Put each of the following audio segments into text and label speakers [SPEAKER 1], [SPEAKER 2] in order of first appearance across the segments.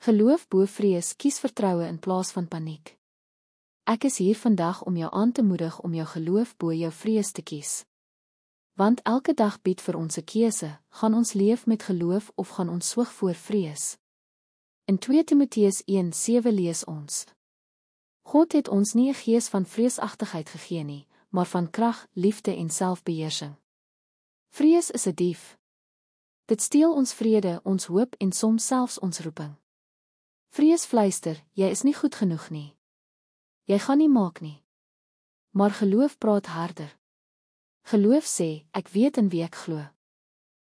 [SPEAKER 1] Geloof bo vrees, kies vertroue in plaas van paniek. Ek is hier vandag om jou aan te moedig om jou geloof bo jou vrees te kies. Want elke dag bied vir ons 'n keuse, gaan ons leef met geloof of gaan ons swig voor vrees. In 2 Timoteus 1:7 lees ons: God het ons nie 'n gees van vreesagtigheid gegee nie, maar van krag, liefde en selfbeheersing. Vrees is 'n dief. Dit steel ons vrede, ons hoop en soms selfs ons roeping. Vrees fluister, jy is nie goed genoeg nie. Jy gaan nie maak nie. Maar geloof praat harder. Geloof sê, ek weet in wie ek glo.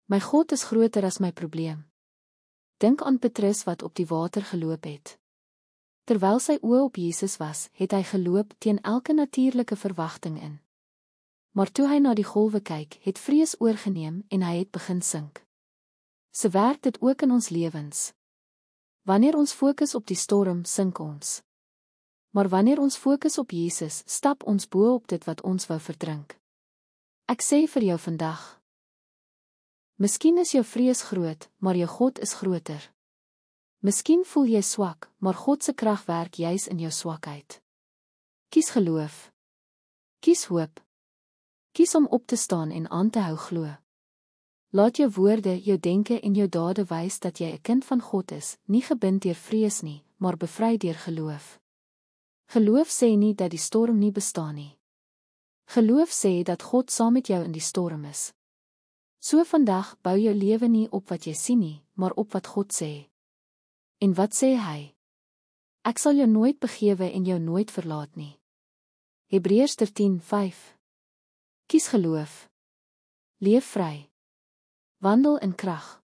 [SPEAKER 1] My God is groter as my probleem. Dink aan Petrus wat op die water geloop het. Terwyl sy oë op Jesus was, het hy geloop teen elke natuurlike verwagting in. Maar toe hy na die golwe kyk, het vrees oorgeneem en hy het begin sink. So werk dit ook in ons lewens. Wanneer ons fokus op die storm, sink ons. Maar wanneer ons fokus op Jesus, stap ons bo op dit wat ons wou verdrink. Ek sê vir jou vandag, miskien is jou vrees groot, maar jou God is groter. Miskien voel jy swak, maar God se krag werk juis in jou swakheid. Kies geloof. Kies hoop. Kies om op te staan en aan te hou glo. Laat jou woorde, jou denke en jou dade wys dat jy 'n kind van God is, nie gebind deur vrees nie, maar bevry deur geloof. Geloof sê nie dat die storm nie bestaan nie. Geloof sê dat God saam met jou in die storm is. So vandag bou jou lewe nie op wat jy sien nie, maar op wat God sê. En wat sê hy? Ek sal jou nooit begewe en jou nooit verlaat nie. Hebreërs 13:5. Kies geloof. Leef vry. Wandel in krag.